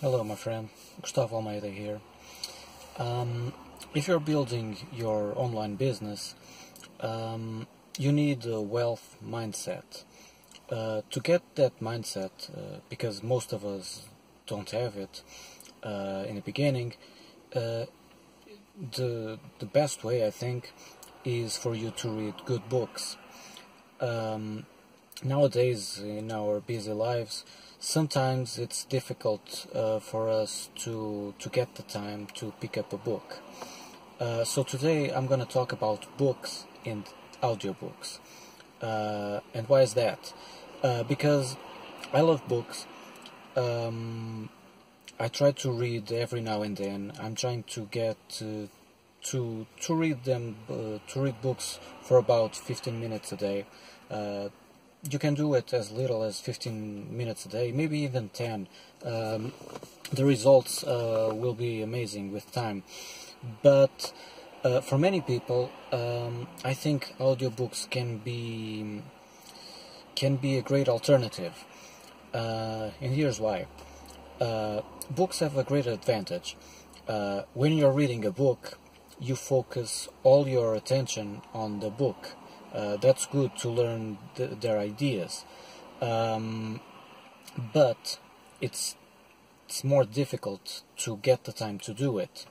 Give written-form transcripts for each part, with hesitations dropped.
Hello, my friend. Gustavo Almeida here. If you're building your online business, you need a wealth mindset. To get that mindset, because most of us don't have it in the beginning, the best way, I think, is for you to read good books. Nowadays, in our busy lives, sometimes it's difficult for us to get the time to pick up a book. So today I'm going to talk about books and audiobooks. And why is that? Because I love books. I try to read every now and then. I'm trying to get to read them, to read books for about 15 minutes a day. You can do it as little as 15 minutes a day, maybe even 10. The results will be amazing with time. But for many people, I think audiobooks can be a great alternative. And here's why. Books have a great advantage. When you're reading a book, you focus all your attention on the book. That's good to learn their ideas, but it's more difficult to get the time to do it.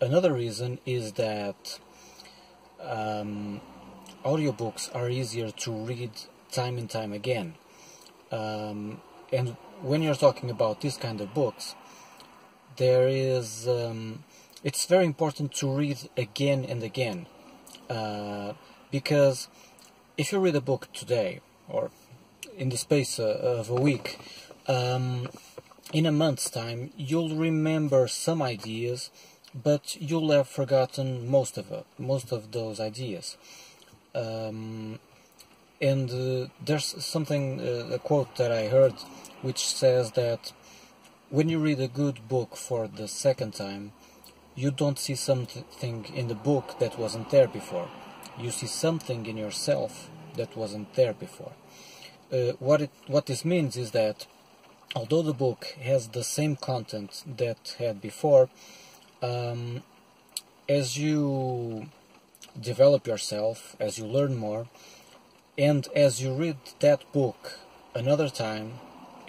Another reason is that audiobooks are easier to read time and time again. And when you're talking about this kind of books, it's very important to read again and again. Because if you read a book today, or in the space of a week, in a month's time, you'll remember some ideas, but you'll have forgotten most of those ideas. And there's something, a quote that I heard, which says that when you read a good book for the second time, you don't see something in the book that wasn't there before. You see something in yourself that wasn't there before. What this means is that although the book has the same content that had before, as you develop yourself, as you learn more, and as you read that book another time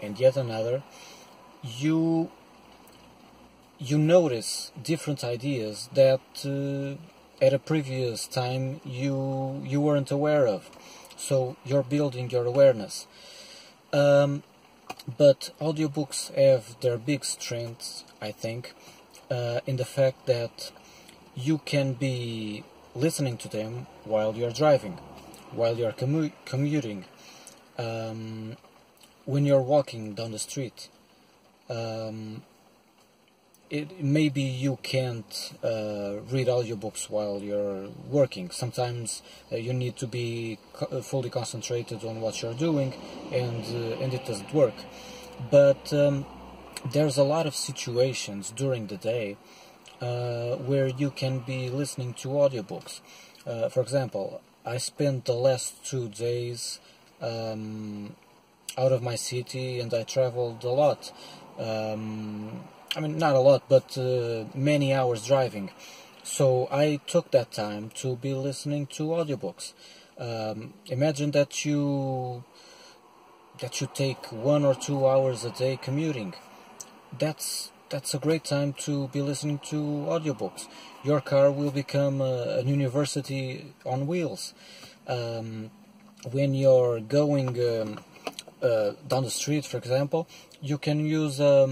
and yet another, you notice different ideas that at a previous time you weren't aware of. So you're building your awareness. But audiobooks have their big strengths, I think, in the fact that you can be listening to them while you're driving, while you're commuting, when you're walking down the street. Maybe you can't read audiobooks while you're working. Sometimes you need to be fully concentrated on what you're doing, and it doesn't work. But there's a lot of situations during the day where you can be listening to audiobooks. For example, I spent the last 2 days out of my city, and I traveled a lot. I mean, not a lot, but many hours driving. So I took that time to be listening to audiobooks. Imagine that you take 1 or 2 hours a day commuting. That's a great time to be listening to audiobooks. Your car will become an university on wheels. When you're going down the street, for example, you can use a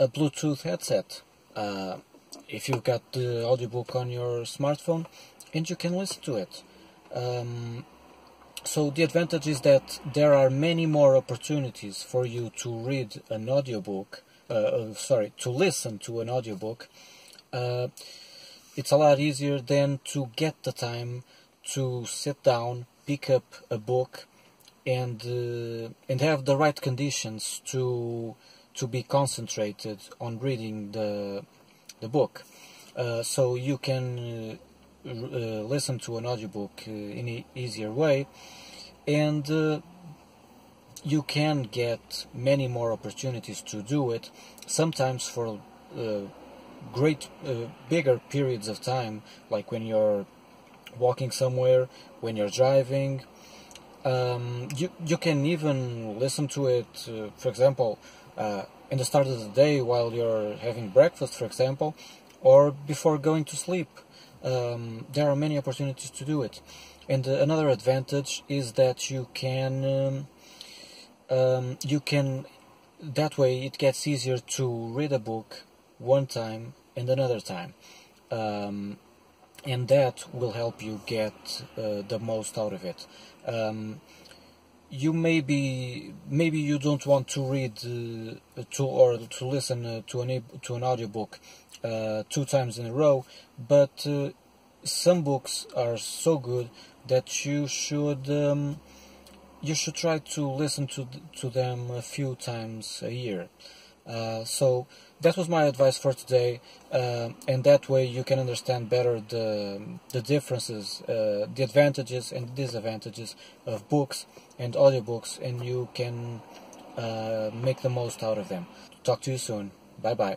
Bluetooth headset if you've got the audiobook on your smartphone, and you can listen to it. So the advantage is that there are many more opportunities for you to read an audiobook, to listen to an audiobook. It's a lot easier than to get the time to sit down, pick up a book, and have the right conditions to be concentrated on reading the book. So you can listen to an audiobook in an easier way, and you can get many more opportunities to do it, sometimes for bigger periods of time, like when you're walking somewhere, when you're driving. You can even listen to it, for example, in the start of the day while you're having breakfast, for example, or before going to sleep. There are many opportunities to do it. And another advantage is that you can that way it gets easier to read a book one time and another time, and that will help you get the most out of it. You maybe you don't want to read to listen to an audiobook 2 times in a row, but some books are so good that you should try to listen to them a few times a year. So that was my advice for today, and that way you can understand better the differences, the advantages and disadvantages of books and audiobooks, and you can make the most out of them. Talk to you soon. Bye bye.